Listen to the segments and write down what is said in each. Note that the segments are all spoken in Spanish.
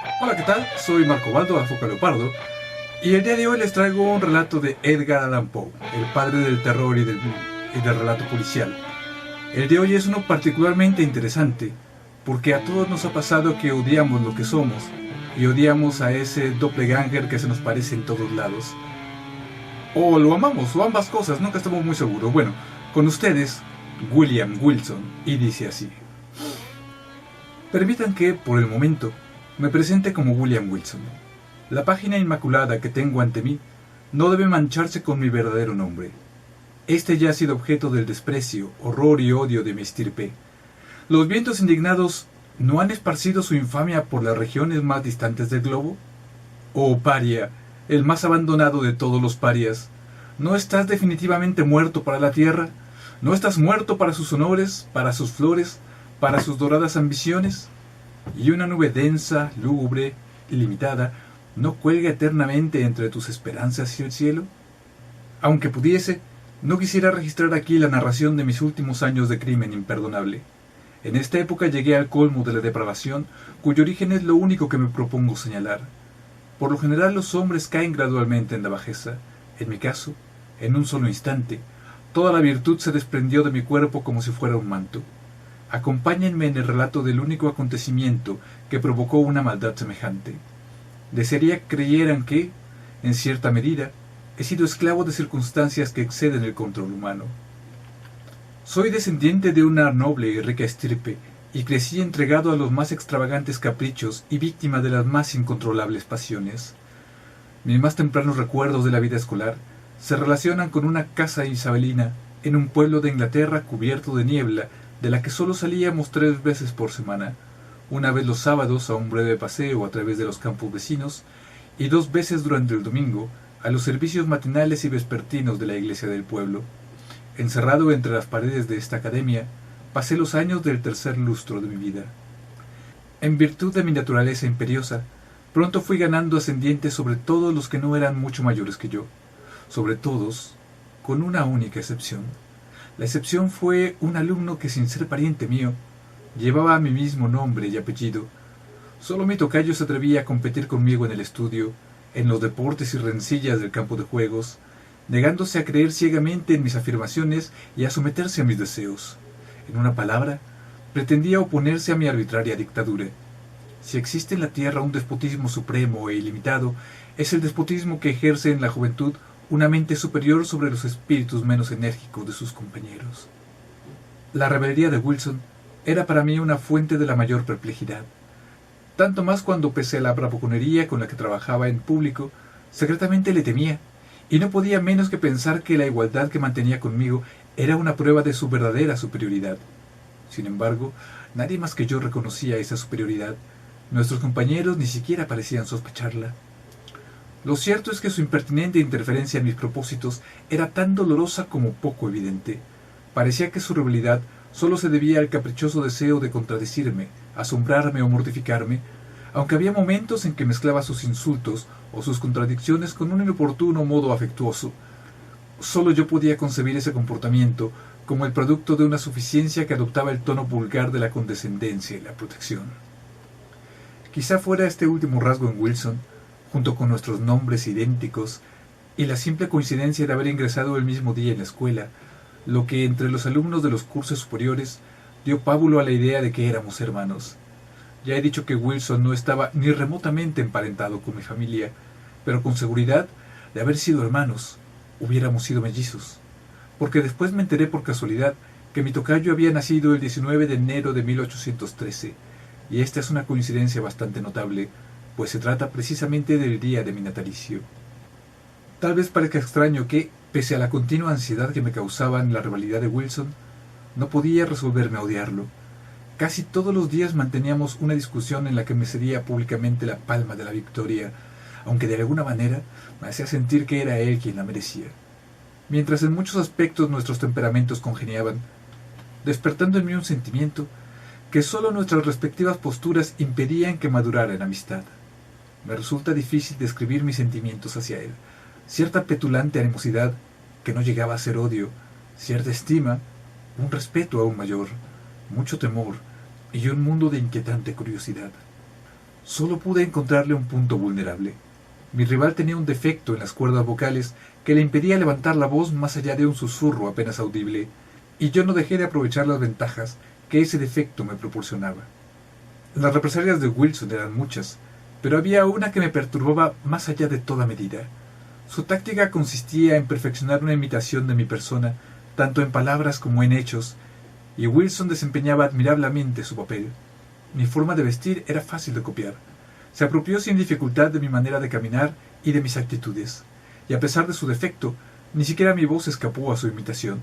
Hola, ¿qué tal? Soy Marco Baldo, la Foca Leopardo, y el día de hoy les traigo un relato de Edgar Allan Poe, el padre del terror y del relato policial. El de hoy es uno particularmente interesante, porque a todos nos ha pasado que odiamos lo que somos, y odiamos a ese doppelganger que se nos parece en todos lados. O lo amamos, o ambas cosas, nunca estamos muy seguros. Bueno, con ustedes, William Wilson, y dice así. Permitan que, por el momento, me presente como William Wilson. La página inmaculada que tengo ante mí no debe mancharse con mi verdadero nombre. Este ya ha sido objeto del desprecio, horror y odio de mi estirpe. ¿Los vientos indignados no han esparcido su infamia por las regiones más distantes del globo? Oh paria, el más abandonado de todos los parias, ¿no estás definitivamente muerto para la tierra? ¿No estás muerto para sus honores, para sus flores, para sus doradas ambiciones? Y una nube densa, lúgubre, ilimitada, ¿no cuelga eternamente entre tus esperanzas y el cielo? Aunque pudiese, no quisiera registrar aquí la narración de mis últimos años de crimen imperdonable. En esta época llegué al colmo de la depravación, cuyo origen es lo único que me propongo señalar. Por lo general los hombres caen gradualmente en la bajeza. En mi caso, en un solo instante, toda la virtud se desprendió de mi cuerpo como si fuera un manto. Acompáñenme en el relato del único acontecimiento que provocó una maldad semejante. Desearía que creyeran que, en cierta medida, he sido esclavo de circunstancias que exceden el control humano. Soy descendiente de una noble y rica estirpe, y crecí entregado a los más extravagantes caprichos y víctima de las más incontrolables pasiones. Mis más tempranos recuerdos de la vida escolar se relacionan con una casa isabelina en un pueblo de Inglaterra cubierto de niebla, de la que solo salíamos 3 veces por semana, una vez los sábados a un breve paseo a través de los campos vecinos, y 2 veces durante el domingo a los servicios matinales y vespertinos de la iglesia del pueblo. Encerrado entre las paredes de esta academia, pasé los años del tercer lustro de mi vida. En virtud de mi naturaleza imperiosa, pronto fui ganando ascendiente sobre todos los que no eran mucho mayores que yo, sobre todos, con una única excepción. La excepción fue un alumno que, sin ser pariente mío, llevaba mi mismo nombre y apellido. Solo mi tocayo se atrevía a competir conmigo en el estudio, en los deportes y rencillas del campo de juegos, negándose a creer ciegamente en mis afirmaciones y a someterse a mis deseos. En una palabra, pretendía oponerse a mi arbitraria dictadura. Si existe en la tierra un despotismo supremo e ilimitado, es el despotismo que ejerce en la juventud una mente superior sobre los espíritus menos enérgicos de sus compañeros. La rebeldía de Wilson era para mí una fuente de la mayor perplejidad, tanto más cuando, pese a la bravuconería con la que trabajaba en público, secretamente le temía, y no podía menos que pensar que la igualdad que mantenía conmigo era una prueba de su verdadera superioridad. Sin embargo, nadie más que yo reconocía esa superioridad. Nuestros compañeros ni siquiera parecían sospecharla. Lo cierto es que su impertinente interferencia en mis propósitos era tan dolorosa como poco evidente. Parecía que su rebelión solo se debía al caprichoso deseo de contradecirme, asombrarme o mortificarme, aunque había momentos en que mezclaba sus insultos o sus contradicciones con un inoportuno modo afectuoso. Solo yo podía concebir ese comportamiento como el producto de una suficiencia que adoptaba el tono vulgar de la condescendencia y la protección. Quizá fuera este último rasgo en Wilson, junto con nuestros nombres idénticos y la simple coincidencia de haber ingresado el mismo día en la escuela, lo que entre los alumnos de los cursos superiores dio pábulo a la idea de que éramos hermanos. Ya he dicho que Wilson no estaba ni remotamente emparentado con mi familia, pero con seguridad, de haber sido hermanos, hubiéramos sido mellizos, porque después me enteré por casualidad que mi tocayo había nacido el 19 de enero de 1813, y esta es una coincidencia bastante notable, pues se trata precisamente del día de mi natalicio. Tal vez parezca extraño que, pese a la continua ansiedad que me causaban la rivalidad de Wilson, no podía resolverme a odiarlo. Casi todos los días manteníamos una discusión en la que me cedía públicamente la palma de la victoria, aunque de alguna manera me hacía sentir que era él quien la merecía. Mientras en muchos aspectos nuestros temperamentos congeniaban, despertando en mí un sentimiento que sólo nuestras respectivas posturas impedían que madurara en amistad. Me resulta difícil describir mis sentimientos hacia él, cierta petulante animosidad que no llegaba a ser odio, cierta estima, un respeto aún mayor, mucho temor y un mundo de inquietante curiosidad. Solo pude encontrarle un punto vulnerable. Mi rival tenía un defecto en las cuerdas vocales que le impedía levantar la voz más allá de un susurro apenas audible, y yo no dejé de aprovechar las ventajas que ese defecto me proporcionaba. Las represalias de Wilson eran muchas, pero había una que me perturbaba más allá de toda medida. Su táctica consistía en perfeccionar una imitación de mi persona, tanto en palabras como en hechos, y Wilson desempeñaba admirablemente su papel. Mi forma de vestir era fácil de copiar. Se apropió sin dificultad de mi manera de caminar y de mis actitudes, y a pesar de su defecto, ni siquiera mi voz escapó a su imitación.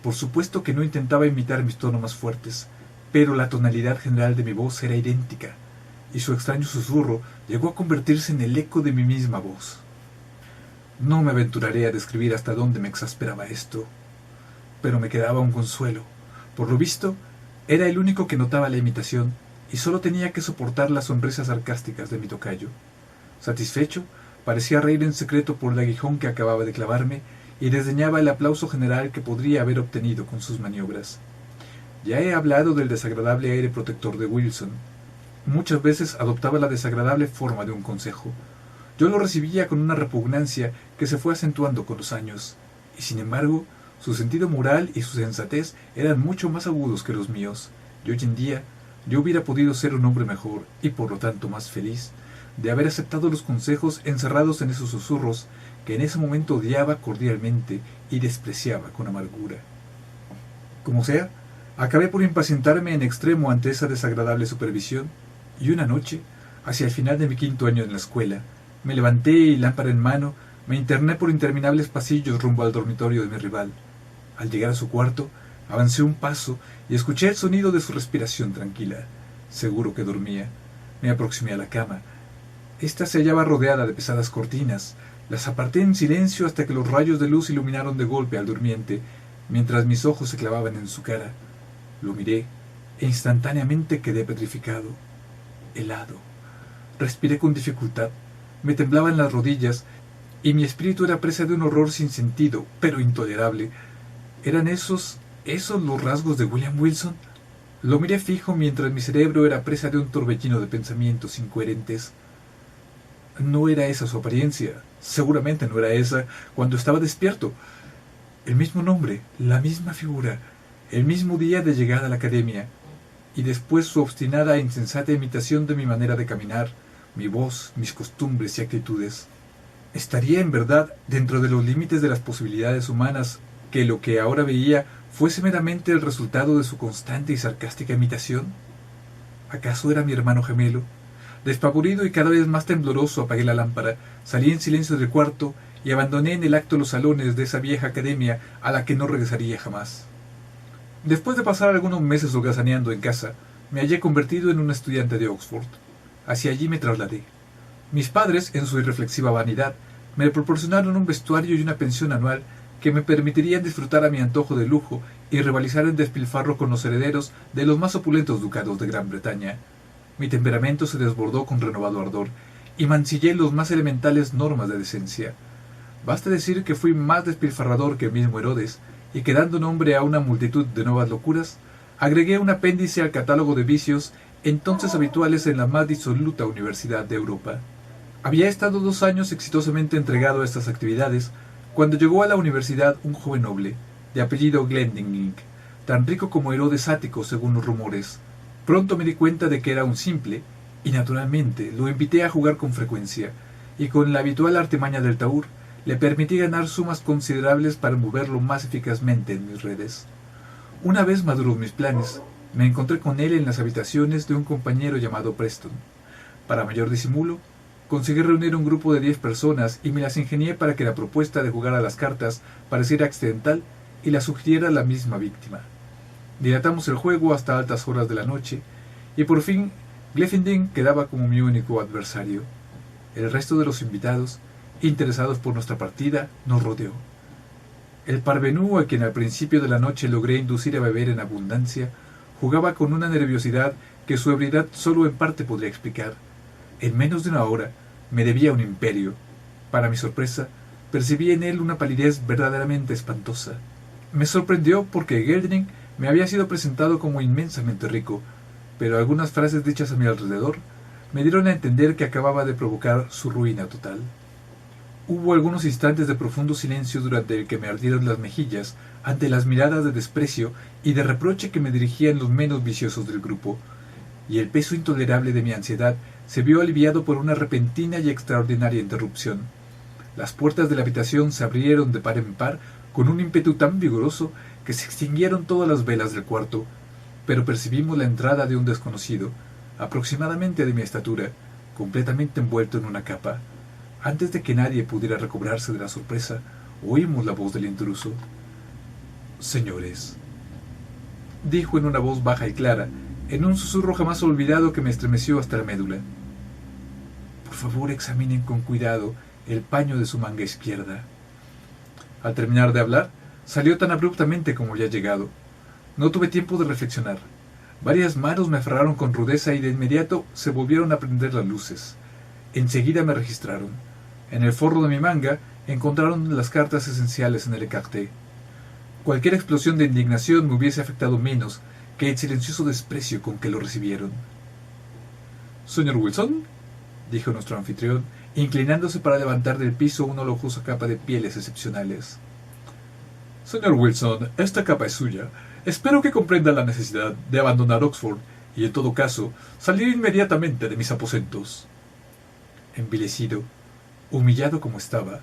Por supuesto que no intentaba imitar mis tonos más fuertes, pero la tonalidad general de mi voz era idéntica, y su extraño susurro llegó a convertirse en el eco de mi misma voz. No me aventuraré a describir hasta dónde me exasperaba esto, pero me quedaba un consuelo. Por lo visto, era el único que notaba la imitación, y solo tenía que soportar las sonrisas sarcásticas de mi tocayo. Satisfecho, parecía reír en secreto por el aguijón que acababa de clavarme, y desdeñaba el aplauso general que podría haber obtenido con sus maniobras. Ya he hablado del desagradable aire protector de Wilson. Muchas veces adoptaba la desagradable forma de un consejo. Yo lo recibía con una repugnancia que se fue acentuando con los años, y sin embargo, su sentido moral y su sensatez eran mucho más agudos que los míos, y hoy en día yo hubiera podido ser un hombre mejor, y por lo tanto más feliz, de haber aceptado los consejos encerrados en esos susurros que en ese momento odiaba cordialmente y despreciaba con amargura. Como sea, acabé por impacientarme en extremo ante esa desagradable supervisión, y una noche, hacia el final de mi 5º año en la escuela, me levanté y, lámpara en mano, me interné por interminables pasillos rumbo al dormitorio de mi rival. Al llegar a su cuarto, avancé un paso y escuché el sonido de su respiración tranquila. Seguro que dormía. Me aproximé a la cama. Esta se hallaba rodeada de pesadas cortinas. Las aparté en silencio hasta que los rayos de luz iluminaron de golpe al durmiente, mientras mis ojos se clavaban en su cara. Lo miré e instantáneamente quedé petrificado, helado. Respiré con dificultad. Me temblaban las rodillas y mi espíritu era presa de un horror sin sentido, pero intolerable. ¿Eran esos los rasgos de William Wilson? Lo miré fijo mientras mi cerebro era presa de un torbellino de pensamientos incoherentes. No era esa su apariencia, seguramente no era esa cuando estaba despierto. El mismo nombre, la misma figura, el mismo día de llegada a la academia, y después su obstinada e insensata imitación de mi manera de caminar, mi voz, mis costumbres y actitudes. ¿Estaría en verdad dentro de los límites de las posibilidades humanas que lo que ahora veía fuese meramente el resultado de su constante y sarcástica imitación? ¿Acaso era mi hermano gemelo? Despavorido y cada vez más tembloroso apagué la lámpara, salí en silencio del cuarto y abandoné en el acto los salones de esa vieja academia a la que no regresaría jamás. Después de pasar algunos meses holgazaneando en casa, me hallé convertido en un estudiante de Oxford. Hacia allí me trasladé. Mis padres, en su irreflexiva vanidad, me proporcionaron un vestuario y una pensión anual que me permitirían disfrutar a mi antojo de lujo y rivalizar en despilfarro con los herederos de los más opulentos ducados de Gran Bretaña. Mi temperamento se desbordó con renovado ardor y mancillé los más elementales normas de decencia. Basta decir que fui más despilfarrador que el mismo Herodes, y que dando nombre a una multitud de nuevas locuras, agregué un apéndice al catálogo de vicios entonces habituales en la más disoluta universidad de Europa. Había estado 2 años exitosamente entregado a estas actividades, cuando llegó a la universidad un joven noble, de apellido Glendinning, tan rico como Herodes Ático según los rumores. Pronto me di cuenta de que era un simple, y naturalmente lo invité a jugar con frecuencia, y con la habitual artimaña del tahur, le permití ganar sumas considerables para moverlo más eficazmente en mis redes. Una vez maduros mis planes, me encontré con él en las habitaciones de un compañero llamado Preston. Para mayor disimulo, conseguí reunir un grupo de 10 personas y me las ingenié para que la propuesta de jugar a las cartas pareciera accidental y la sugiriera la misma víctima. Dilatamos el juego hasta altas horas de la noche, y por fin Glefinding quedaba como mi único adversario. El resto de los invitados, interesados por nuestra partida, nos rodeó. El parvenú, a quien al principio de la noche logré inducir a beber en abundancia, jugaba con una nerviosidad que su ebriedad solo en parte podría explicar. En menos de una hora me debía un imperio. Para mi sorpresa, percibí en él una palidez verdaderamente espantosa. Me sorprendió porque Geldring me había sido presentado como inmensamente rico, pero algunas frases dichas a mi alrededor me dieron a entender que acababa de provocar su ruina total. Hubo algunos instantes de profundo silencio durante el que me ardieron las mejillas ante las miradas de desprecio y de reproche que me dirigían los menos viciosos del grupo, y el peso intolerable de mi ansiedad se vio aliviado por una repentina y extraordinaria interrupción. Las puertas de la habitación se abrieron de par en par con un ímpetu tan vigoroso que se extinguieron todas las velas del cuarto, pero percibimos la entrada de un desconocido, aproximadamente de mi estatura, completamente envuelto en una capa. Antes de que nadie pudiera recobrarse de la sorpresa, oímos la voz del intruso. «Señores», dijo en una voz baja y clara, en un susurro jamás olvidado que me estremeció hasta la médula. «Por favor, examinen con cuidado el paño de su manga izquierda». Al terminar de hablar, salió tan abruptamente como ya llegado. No tuve tiempo de reflexionar. Varias manos me aferraron con rudeza y de inmediato se volvieron a prender las luces. Enseguida me registraron. En el forro de mi manga encontraron las cartas esenciales en el écarté. Cualquier explosión de indignación me hubiese afectado menos que el silencioso desprecio con que lo recibieron. «Señor Wilson», dijo nuestro anfitrión, inclinándose para levantar del piso una lujosa capa de pieles excepcionales. «Señor Wilson, esta capa es suya. Espero que comprenda la necesidad de abandonar Oxford y, en todo caso, salir inmediatamente de mis aposentos». Envilecido, humillado como estaba,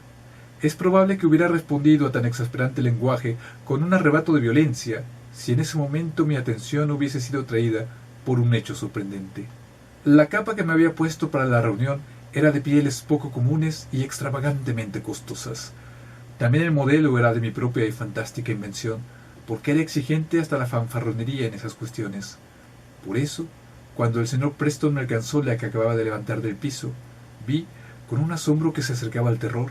es probable que hubiera respondido a tan exasperante lenguaje con un arrebato de violencia si en ese momento mi atención hubiese sido atraída por un hecho sorprendente. La capa que me había puesto para la reunión era de pieles poco comunes y extravagantemente costosas. También el modelo era de mi propia y fantástica invención, porque era exigente hasta la fanfarronería en esas cuestiones. Por eso, cuando el señor Preston me alcanzó la que acababa de levantar del piso, vi, con un asombro que se acercaba al terror,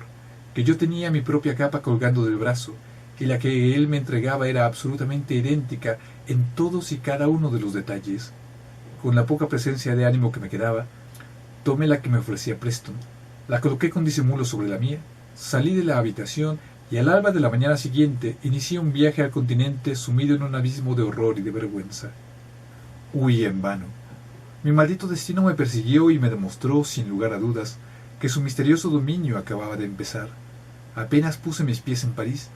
que yo tenía mi propia capa colgando del brazo, y la que él me entregaba era absolutamente idéntica en todos y cada uno de los detalles. Con la poca presencia de ánimo que me quedaba, tomé la que me ofrecía Preston, la coloqué con disimulo sobre la mía, salí de la habitación y al alba de la mañana siguiente inicié un viaje al continente sumido en un abismo de horror y de vergüenza. Huí en vano. Mi maldito destino me persiguió y me demostró, sin lugar a dudas, que su misterioso dominio acababa de empezar. Apenas puse mis pies en París,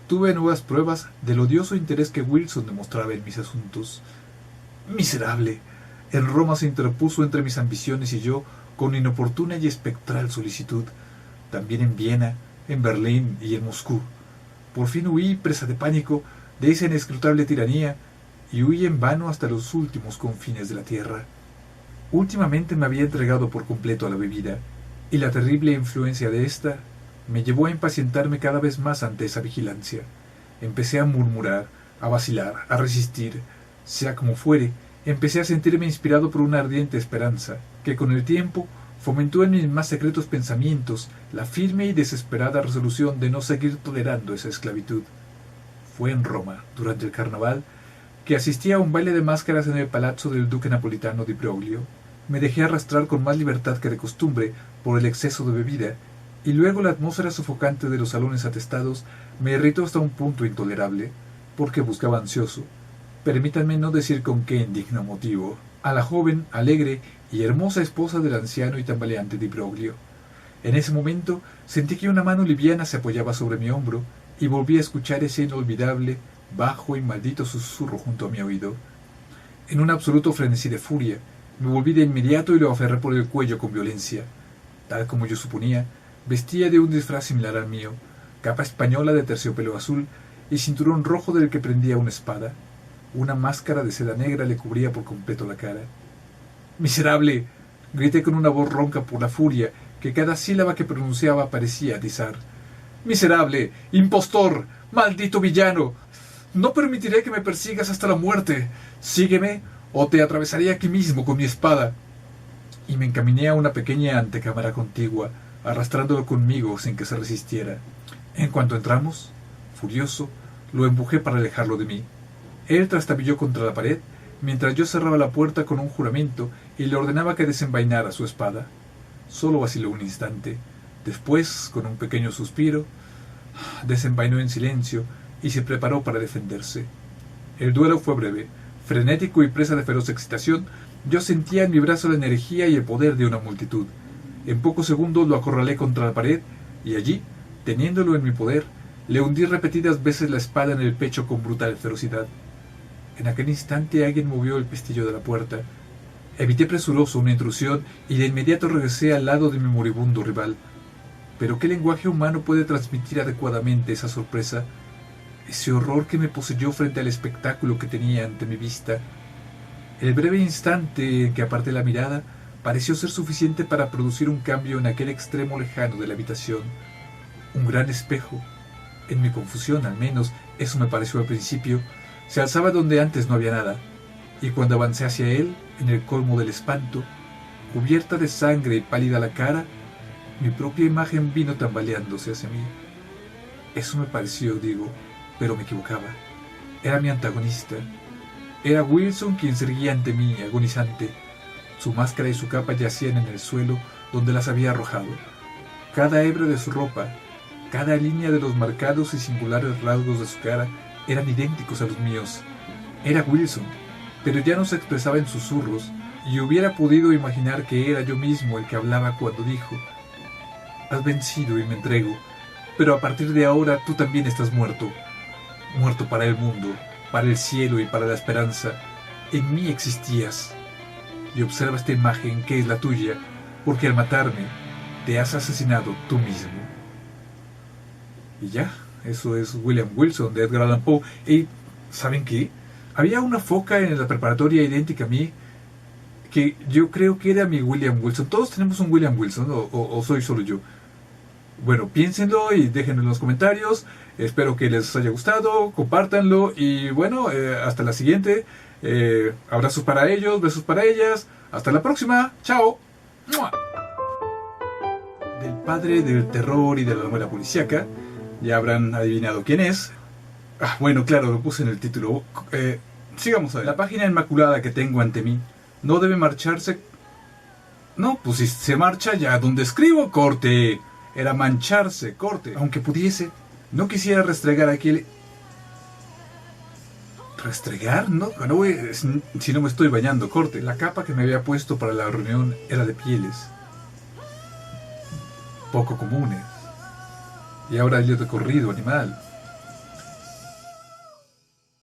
tuve nuevas pruebas del odioso interés que Wilson demostraba en mis asuntos. ¡Miserable! En Roma se interpuso entre mis ambiciones y yo con inoportuna y espectral solicitud. También en Viena, en Berlín y en Moscú. Por fin huí, presa de pánico, de esa inescrutable tiranía, y huí en vano hasta los últimos confines de la tierra. Últimamente me había entregado por completo a la bebida, y la terrible influencia de ésta me llevó a impacientarme cada vez más ante esa vigilancia. Empecé a murmurar, a vacilar, a resistir. Sea como fuere, empecé a sentirme inspirado por una ardiente esperanza, que con el tiempo fomentó en mis más secretos pensamientos la firme y desesperada resolución de no seguir tolerando esa esclavitud. Fue en Roma, durante el carnaval, que asistí a un baile de máscaras en el palazzo del duque napolitano di Broglio. Me dejé arrastrar con más libertad que de costumbre por el exceso de bebida, y luego la atmósfera sofocante de los salones atestados me irritó hasta un punto intolerable, porque buscaba ansioso, permítanme no decir con qué indigno motivo, a la joven, alegre y hermosa esposa del anciano y tambaleante di Broglio. En ese momento sentí que una mano liviana se apoyaba sobre mi hombro y volví a escuchar ese inolvidable, bajo y maldito susurro junto a mi oído. En un absoluto frenesí de furia, me volví de inmediato y lo aferré por el cuello con violencia. Tal como yo suponía, vestía de un disfraz similar al mío, capa española de terciopelo azul y cinturón rojo del que prendía una espada. Una máscara de seda negra le cubría por completo la cara. ¡Miserable!, grité con una voz ronca por la furia, que cada sílaba que pronunciaba parecía atizar. ¡Miserable! ¡Impostor! ¡Maldito villano! No permitiré que me persigas hasta la muerte. Sígueme, o te atravesaré aquí mismo con mi espada. Y me encaminé a una pequeña antecámara contigua, arrastrándolo conmigo sin que se resistiera. En cuanto entramos, furioso, lo empujé para alejarlo de mí. Él trastabilló contra la pared, mientras yo cerraba la puerta con un juramento y le ordenaba que desenvainara su espada. Solo vaciló un instante. Después, con un pequeño suspiro, desenvainó en silencio y se preparó para defenderse. El duelo fue breve. Frenético y presa de feroz excitación, Yo sentía en mi brazo la energía y el poder de una multitud. En pocos segundos lo acorralé contra la pared y allí, teniéndolo en mi poder, le hundí repetidas veces la espada en el pecho con brutal ferocidad. En aquel instante alguien movió el pestillo de la puerta. Evité presuroso una intrusión y de inmediato regresé al lado de mi moribundo rival. Pero ¿qué lenguaje humano puede transmitir adecuadamente esa sorpresa? Ese horror que me poseyó frente al espectáculo que tenía ante mi vista. El breve instante en que aparté la mirada pareció ser suficiente para producir un cambio en aquel extremo lejano de la habitación. Un gran espejo, en mi confusión al menos, eso me pareció al principio, se alzaba donde antes no había nada, y cuando avancé hacia él, en el colmo del espanto, cubierta de sangre y pálida la cara, mi propia imagen vino tambaleándose hacia mí. Eso me pareció, digo, pero me equivocaba. Era mi antagonista. Era Wilson quien se erguía ante mí, agonizante. Su máscara y su capa yacían en el suelo donde las había arrojado. Cada hebra de su ropa, cada línea de los marcados y singulares rasgos de su cara eran idénticos a los míos. Era Wilson, pero ya no se expresaba en susurros, y hubiera podido imaginar que era yo mismo el que hablaba cuando dijo: «Has vencido y me entrego, pero a partir de ahora tú también estás muerto. Muerto para el mundo, para el cielo y para la esperanza. En mí existías. Y observa esta imagen que es la tuya, porque al matarme te has asesinado tú mismo». Y ya, eso es William Wilson de Edgar Allan Poe. Y ¿saben qué? Había una foca en la preparatoria idéntica a mí, que yo creo que era mi William Wilson. Todos tenemos un William Wilson, o soy solo yo. Bueno, piénsenlo y déjenlo en los comentarios. Espero que les haya gustado, compártanlo y bueno, hasta la siguiente. Abrazos para ellos, besos para ellas. Hasta la próxima. Chao. ¡Mua! Del padre del terror y de la novela policíaca. Ya habrán adivinado quién es. Bueno, claro, lo puse en el título. Sigamos a ver. La página inmaculada que tengo ante mí no debe marcharse. No, pues si se marcha ya donde escribo, corte. Era mancharse, corte. Aunque pudiese, no quisiera restregar aquel... ¿Restregar? No, si no me estoy bañando, corte. La capa que me había puesto para la reunión era de pieles poco comunes. Y ahora yo de corrido, animal.